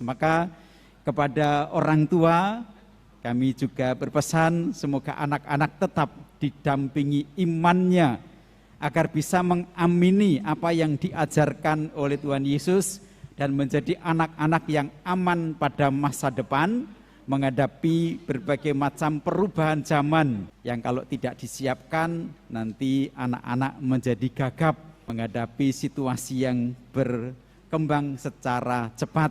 Maka kepada orang tua kami juga berpesan semoga anak-anak tetap didampingi imannya agar bisa mengamini apa yang diajarkan oleh Tuhan Yesus dan menjadi anak-anak yang aman pada masa depan menghadapi berbagai macam perubahan zaman yang kalau tidak disiapkan nanti anak-anak menjadi gagap menghadapi situasi yang berkembang secara cepat.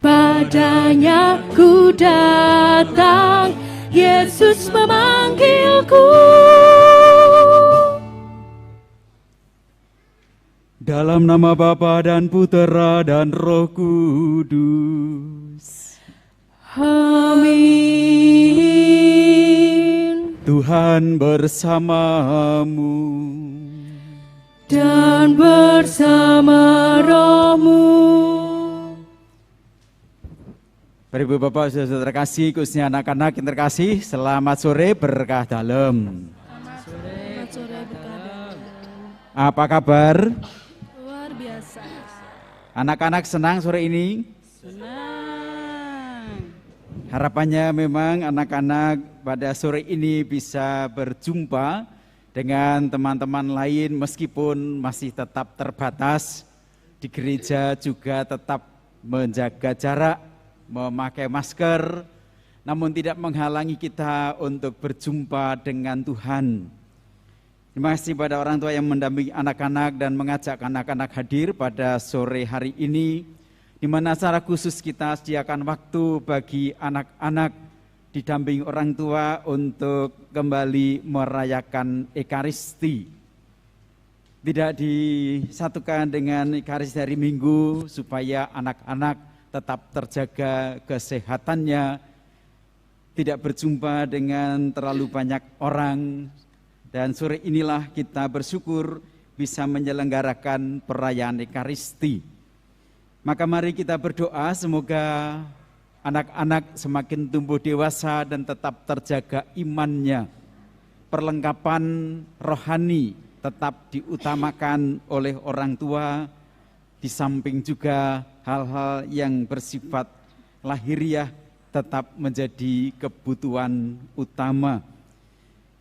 Padanya ku datang, Yesus memanggilku. Dalam nama Bapa dan Putera dan Roh Kudus. Amin. Tuhan bersamamu dan bersama rohmu. Ibu Bapak saudara terkasih, khususnya anak-anak yang terkasih, selamat sore berkah dalam. Selamat sore berkah dalam. Apa kabar? Luar biasa. Anak-anak senang sore ini? Senang. Harapannya memang anak-anak pada sore ini bisa berjumpa dengan teman-teman lain meskipun masih tetap terbatas. Di gereja juga tetap menjaga jarak, memakai masker, namun tidak menghalangi kita untuk berjumpa dengan Tuhan. Terima kasih pada orang tua yang mendampingi anak-anak dan mengajak anak-anak hadir pada sore hari ini, di mana secara khusus kita sediakan waktu bagi anak-anak didampingi orang tua untuk kembali merayakan Ekaristi. Tidak disatukan dengan Ekaristi hari Minggu supaya anak-anak tetap terjaga kesehatannya, tidak berjumpa dengan terlalu banyak orang, dan sore inilah kita bersyukur bisa menyelenggarakan perayaan Ekaristi. Maka mari kita berdoa semoga anak-anak semakin tumbuh dewasa dan tetap terjaga imannya. Perlengkapan rohani tetap diutamakan oleh orang tua, di samping juga hal-hal yang bersifat lahiriah tetap menjadi kebutuhan utama.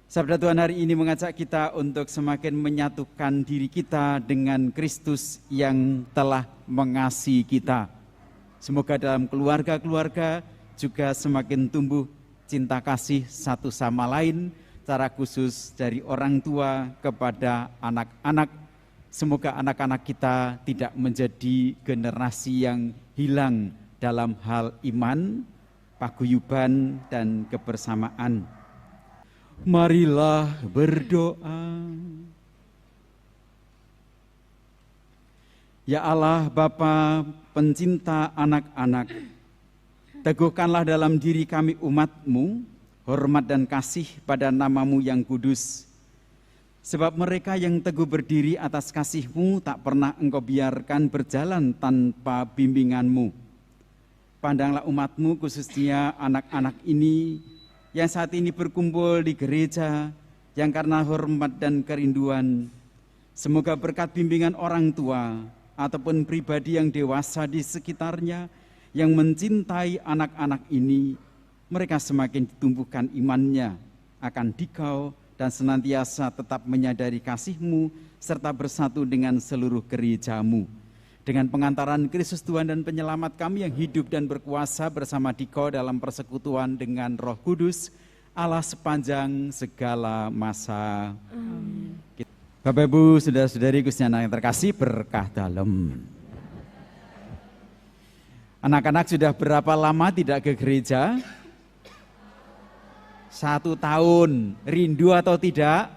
Sabda Tuhan hari ini mengajak kita untuk semakin menyatukan diri kita dengan Kristus yang telah mengasihi kita. Semoga dalam keluarga-keluarga juga semakin tumbuh cinta kasih satu sama lain, secara khusus dari orang tua kepada anak-anak. Semoga anak-anak kita tidak menjadi generasi yang hilang dalam hal iman, paguyuban, dan kebersamaan. Marilah berdoa. Ya Allah Bapa pencinta anak-anak, teguhkanlah dalam diri kami umat-Mu, hormat dan kasih pada nama-Mu yang kudus. Sebab mereka yang teguh berdiri atas kasih-Mu tak pernah Engkau biarkan berjalan tanpa bimbingan-Mu. Pandanglah umat-Mu khususnya anak-anak ini yang saat ini berkumpul di gereja, yang karena hormat dan kerinduan. Semoga berkat bimbingan orang tua ataupun pribadi yang dewasa di sekitarnya yang mencintai anak-anak ini, mereka semakin ditumbuhkan imannya akan Dikau, dan senantiasa tetap menyadari kasih-Mu serta bersatu dengan seluruh gereja-Mu. Dengan pengantaran Kristus Tuhan dan penyelamat kami yang hidup dan berkuasa bersama Dikau dalam persekutuan dengan Roh Kudus, Allah sepanjang segala masa. Amin. Bapak Ibu, saudara-saudari khususnya anak yang terkasih, berkah dalam. Anak-anak sudah berapa lama tidak ke gereja? 1 tahun, rindu atau tidak?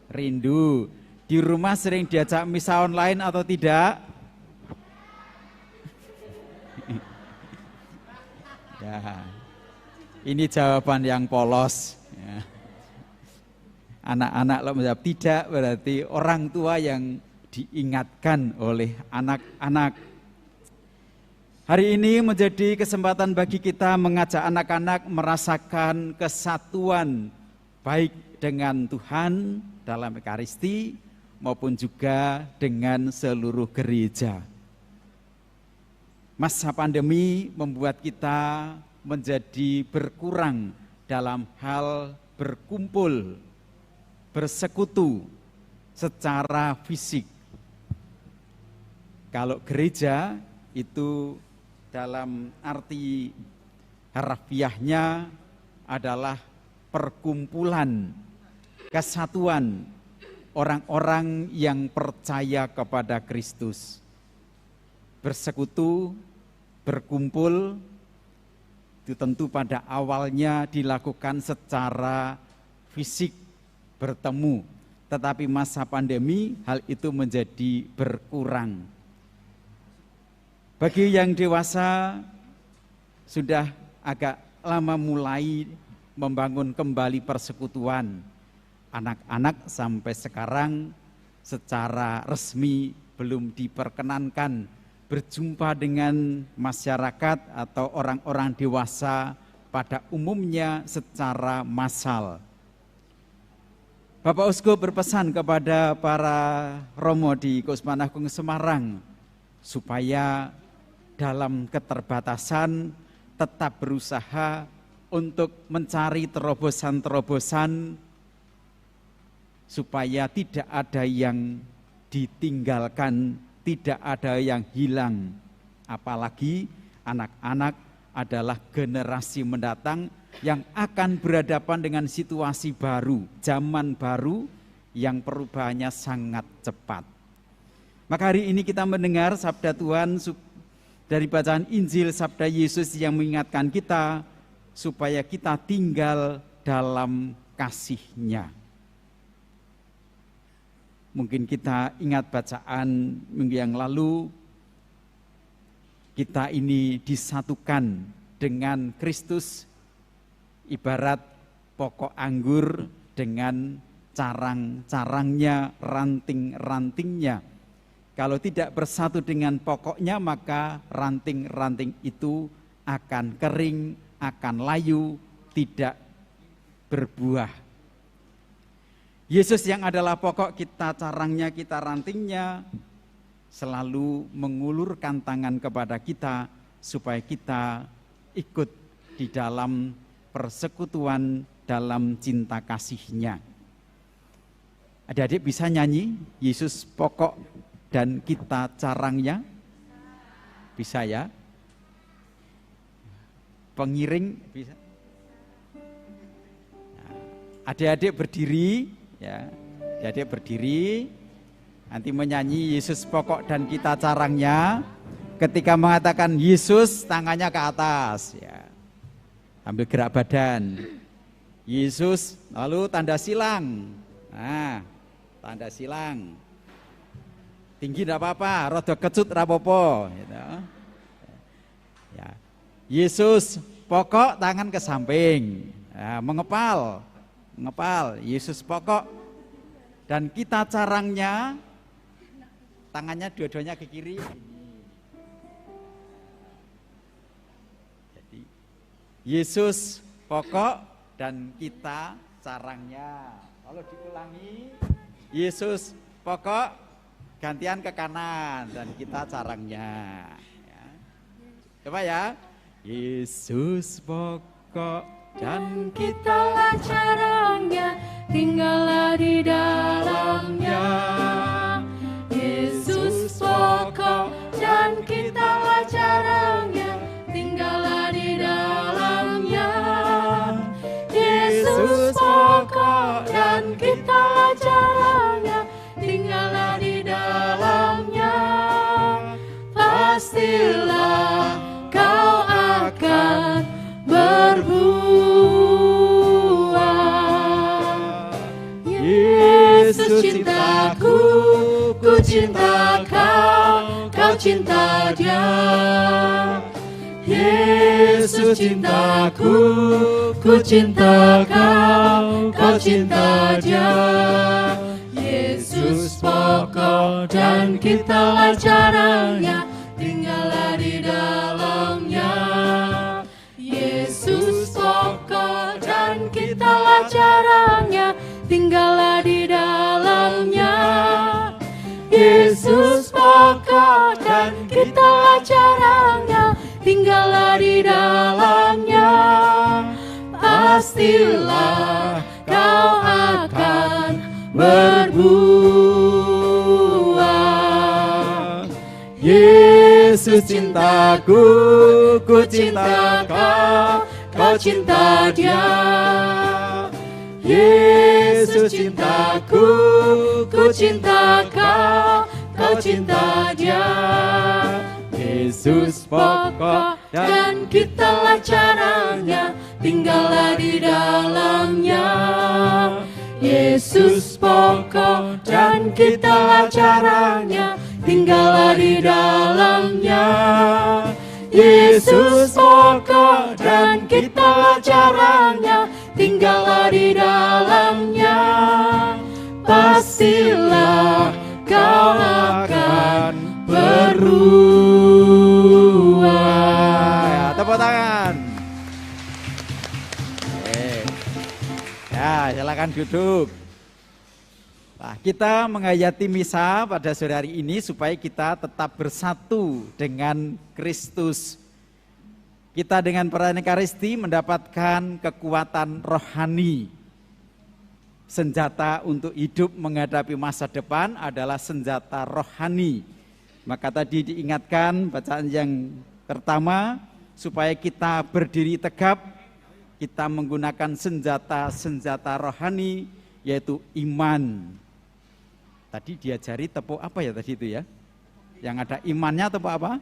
Rindu. Di rumah sering diajak misa online atau tidak? Ya, ini jawaban yang polos. Ya. Anak-anak lo menjawab tidak, berarti orang tua yang diingatkan oleh anak-anak. Hari ini menjadi kesempatan bagi kita mengajak anak-anak merasakan kesatuan baik dengan Tuhan dalam Ekaristi maupun juga dengan seluruh gereja. Masa pandemi membuat kita menjadi berkurang dalam hal berkumpul, bersekutu secara fisik. Kalau gereja itu dalam arti harfiahnya adalah perkumpulan, kesatuan orang-orang yang percaya kepada Kristus. Bersekutu, berkumpul, itu tentu pada awalnya dilakukan secara fisik, bertemu. Tetapi masa pandemi hal itu menjadi berkurang. Bagi yang dewasa sudah agak lama mulai membangun kembali persekutuan. Anak-anak sampai sekarang secara resmi belum diperkenankan berjumpa dengan masyarakat atau orang-orang dewasa pada umumnya secara massal. Bapak Uskup berpesan kepada para romo di Keuskupan Agung Semarang supaya dalam keterbatasan tetap berusaha untuk mencari terobosan-terobosan supaya tidak ada yang ditinggalkan, tidak ada yang hilang. Apalagi anak-anak adalah generasi mendatang yang akan berhadapan dengan situasi baru, zaman baru yang perubahannya sangat cepat. Maka hari ini kita mendengar sabda Tuhan dari bacaan Injil sabda Yesus yang mengingatkan kita supaya kita tinggal dalam kasih-Nya. Mungkin kita ingat bacaan minggu yang lalu, kita ini disatukan dengan Kristus ibarat pokok anggur dengan carang-carangnya, ranting-rantingnya. Kalau tidak bersatu dengan pokoknya, maka ranting-ranting itu akan kering, akan layu, tidak berbuah. Yesus yang adalah pokok, kita carangnya, kita rantingnya, selalu mengulurkan tangan kepada kita supaya kita ikut di dalam persekutuan dalam cinta kasih-Nya. Adik-adik bisa nyanyi Yesus pokok dan kita carangnya? Bisa ya? Pengiring bisa? Adik-adik berdiri. Ya, jadi berdiri, nanti menyanyi Yesus pokok dan kita carangnya. Ketika mengatakan Yesus, tangannya ke atas, ya. Ambil gerak badan. Yesus, lalu tanda silang. Nah, tanda silang. Tinggi tidak apa-apa, rada kecut rapopo. Gitu. Ya. Yesus pokok, tangan ke samping, ya, mengepal. Yesus pokok dan kita carangnya, tangannya dua-duanya ke kiri. Jadi Yesus pokok dan kita carangnya. Kalau diulangi, Yesus pokok gantian ke kanan dan kita carangnya. Ya. Coba ya, Yesus pokok dan Kitalah carangnya, tinggallah di dalamnya. Yesus pokok dan kitalah carangnya, tinggallah di dalamnya. Yesus pokok dan kitalah carangnya, tinggallah di dalamnya. Pastilah kau akan berbuah. Yesus cintaku, ku cinta kau, kau cinta Dia. Yesus cintaku, ku cinta kau, kau cinta Dia. Yesus pokok dan kitalah carangnya, tinggallah di dalamnya. Yesus pokok dan kitalah carangnya, tinggallah di dalamnya. Yesus pokok dan kitalah carangnya, di dalamnya, pastilah kau akan berbuah. Yesus cintaku, ku cinta kau, kau cinta Dia. Yesus cintaku, ku cinta kau, kau cinta Dia. Yesus pokok Dan kitalah caranya, tinggallah di dalamnya. Yesus pokok dan kitalah caranya, tinggallah di dalamnya. Yesus pokok dan kitalah caranya, tinggallah di dalamnya. Pastilah kau akan berubah. Ya, tepuk tangan. Ya, silakan duduk. Nah, kita menghayati misa pada sore hari ini supaya kita tetap bersatu dengan Kristus. Kita dengan perayaan Ekaristi mendapatkan kekuatan rohani. Senjata untuk hidup menghadapi masa depan adalah senjata rohani. Maka tadi diingatkan bacaan yang pertama, supaya kita berdiri tegap, kita menggunakan senjata rohani, yaitu iman. Tadi diajari tepuk apa ya tadi itu ya? Yang ada imannya tepuk apa?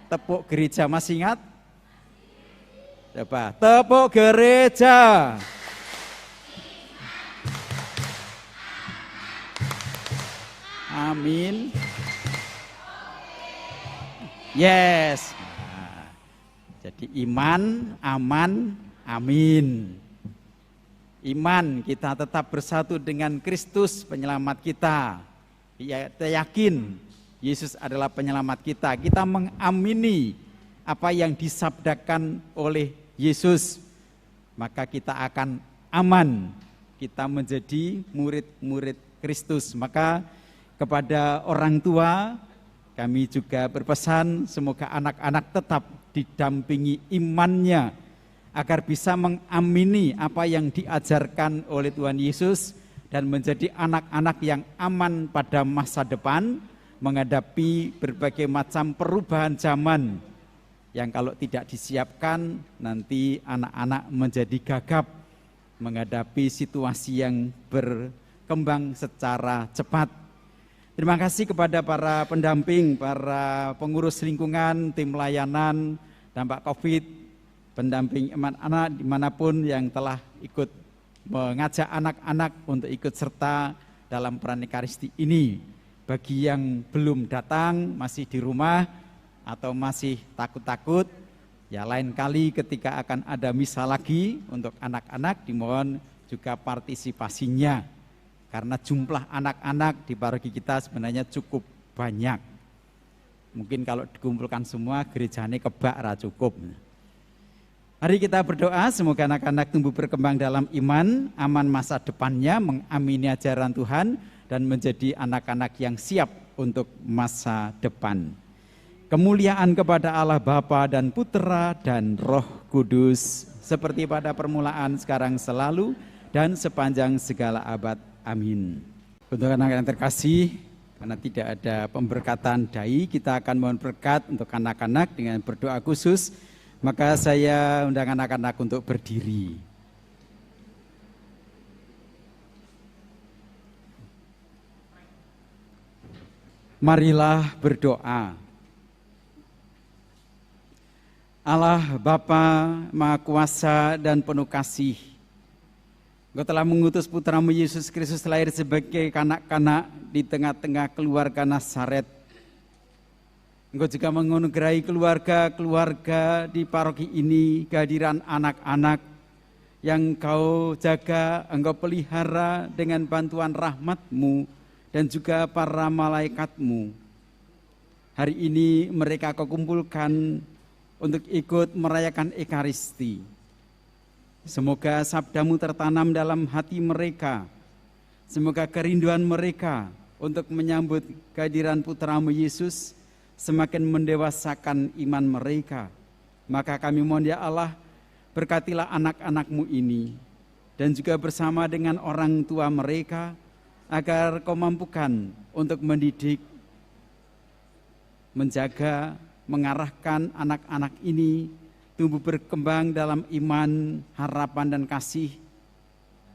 Tepuk gereja, masih ingat? Coba, tepuk gereja. Amin. Yes. Nah, jadi iman, aman, amin. Iman, kita tetap bersatu dengan Kristus penyelamat kita. Kita yakin Yesus adalah penyelamat kita. Kita mengamini apa yang disabdakan oleh Yesus. Maka kita akan aman. Kita menjadi murid-murid Kristus. Maka kepada orang tua, kami juga berpesan semoga anak-anak tetap didampingi imannya agar bisa mengamini apa yang diajarkan oleh Tuhan Yesus dan menjadi anak-anak yang aman pada masa depan menghadapi berbagai macam perubahan zaman yang kalau tidak disiapkan nanti anak-anak menjadi gagap menghadapi situasi yang berkembang secara cepat. Terima kasih kepada para pendamping, para pengurus lingkungan, tim layanan, dampak COVID, pendamping anak-anak dimanapun yang telah ikut mengajak anak-anak untuk ikut serta dalam perayaan Ekaristi ini. Bagi yang belum datang, masih di rumah atau masih takut-takut, ya lain kali ketika akan ada misa lagi untuk anak-anak dimohon juga partisipasinya. Karena jumlah anak-anak di paroki kita sebenarnya cukup banyak. Mungkin kalau dikumpulkan semua gerejanya kebak ra cukup. Mari kita berdoa semoga anak-anak tumbuh berkembang dalam iman, aman masa depannya, mengamini ajaran Tuhan dan menjadi anak-anak yang siap untuk masa depan. Kemuliaan kepada Allah Bapa dan Putra dan Roh Kudus seperti pada permulaan, sekarang, selalu dan sepanjang segala abad. Amin. Untuk anak-anak yang terkasih, karena tidak ada pemberkatan dai, kita akan mohon berkat untuk anak-anak dengan berdoa khusus. Maka saya undang anak-anak untuk berdiri. Marilah berdoa. Allah Bapa Maha Kuasa dan penuh kasih, Engkau telah mengutus putramu Yesus Kristus lahir sebagai kanak-kanak di tengah-tengah keluarga Nazaret. Engkau juga menganugerahi keluarga-keluarga di paroki ini, kehadiran anak-anak yang Engkau jaga, Engkau pelihara dengan bantuan rahmat-Mu dan juga para malaikat-Mu. Hari ini mereka Kau kumpulkan untuk ikut merayakan Ekaristi. Semoga sabda-Mu tertanam dalam hati mereka. Semoga kerinduan mereka untuk menyambut kehadiran putra-Mu Yesus semakin mendewasakan iman mereka. Maka kami mohon ya Allah, berkatilah anak-anak-Mu ini, dan juga bersama dengan orang tua mereka, agar Kau mampukan untuk mendidik, menjaga, mengarahkan anak-anak ini, tumbuh berkembang dalam iman, harapan, dan kasih,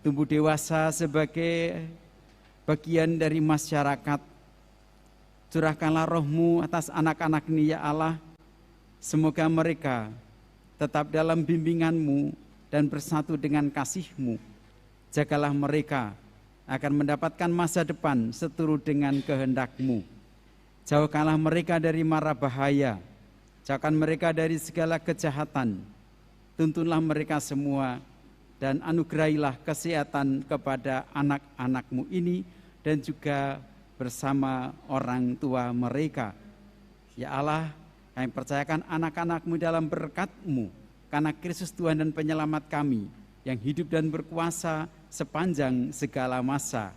tumbuh dewasa sebagai bagian dari masyarakat. Curahkanlah Roh-Mu atas anak-anak ini ya Allah, semoga mereka tetap dalam bimbingan-Mu dan bersatu dengan kasih-Mu. Jagalah mereka akan mendapatkan masa depan seturut dengan kehendak-Mu. Jauhkanlah mereka dari mara bahaya, jauhkan mereka dari segala kejahatan. Tuntunlah mereka semua dan anugerahilah kesehatan kepada anak-anak-Mu ini dan juga bersama orang tua mereka. Ya Allah, kami percayakan anak-anak-Mu dalam berkat-Mu, karena Kristus Tuhan dan penyelamat kami yang hidup dan berkuasa sepanjang segala masa.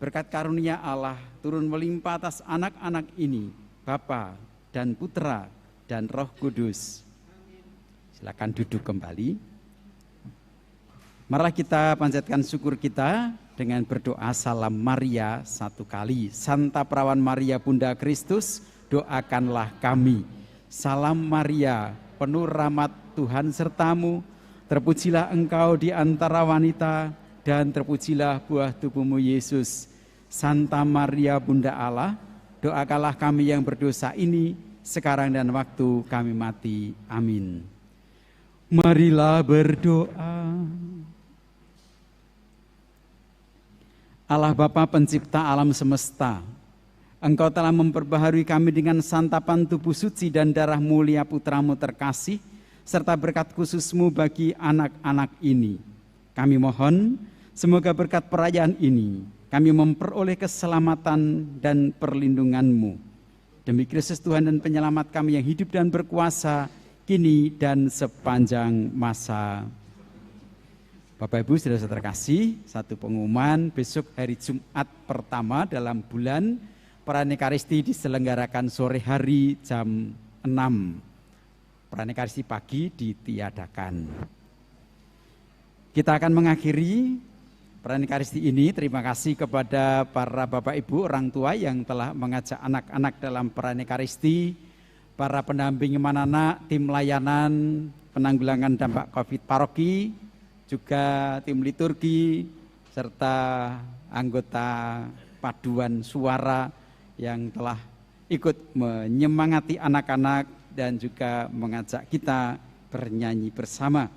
Berkat karunia Allah turun melimpah atas anak-anak ini, Bapa dan Putra dan Roh Kudus. Silakan duduk kembali. Marilah kita panjatkan syukur kita dengan berdoa salam Maria satu kali. Santa Perawan Maria Bunda Kristus, doakanlah kami. Salam Maria, penuh rahmat Tuhan sertamu, terpujilah engkau di antara wanita, dan terpujilah buah tubuhmu Yesus. Santa Maria Bunda Allah, doakanlah kami yang berdosa ini, sekarang dan waktu kami mati. Amin. Marilah berdoa. Allah Bapa pencipta alam semesta, Engkau telah memperbaharui kami dengan santapan tubuh suci dan darah mulia Putramu terkasih, serta berkat khusus-Mu bagi anak-anak ini. Kami mohon, semoga berkat perayaan ini, kami memperoleh keselamatan dan perlindungan-Mu. Demi Kristus Tuhan dan penyelamat kami yang hidup dan berkuasa, kini dan sepanjang masa. Bapak Ibu saudara terkasih, satu pengumuman, besok hari Jumat pertama dalam bulan perayaan Ekaristi diselenggarakan sore hari jam 6. Perayaan Ekaristi pagi ditiadakan. Kita akan mengakhiri perayaan Ekaristi ini. Terima kasih kepada para Bapak Ibu orang tua yang telah mengajak anak-anak dalam perayaan Ekaristi, para pendamping anak, tim layanan penanggulangan dampak COVID paroki, juga tim liturgi, serta anggota paduan suara yang telah ikut menyemangati anak-anak dan juga mengajak kita bernyanyi bersama.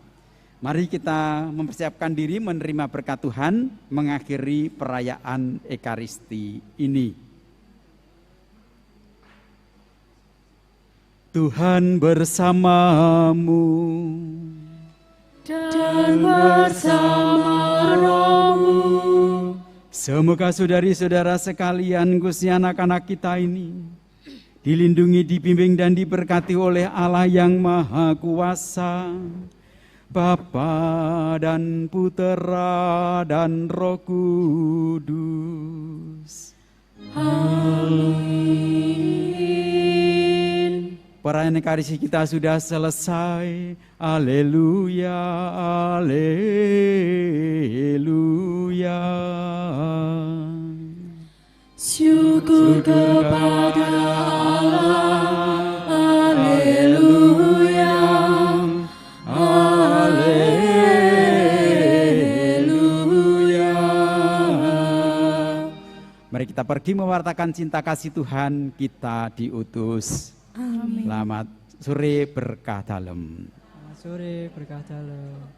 Mari kita mempersiapkan diri menerima berkat Tuhan, mengakhiri perayaan Ekaristi ini. Tuhan bersamamu dan bersama rohmu. Semoga saudari-saudara sekalian, khususnya anak-anak kita ini, dilindungi, dibimbing, dan diberkati oleh Allah yang Maha Kuasa, Bapa dan Putera dan Roh Kudus. Amin. Perayaan Ekaristi kita sudah selesai. Haleluya, haleluya. Syukur kepada Allah. Haleluya, haleluya. Mari kita pergi mewartakan cinta kasih Tuhan, kita diutus. Amin. Selamat sore berkah dalem. Sore berkah dalam.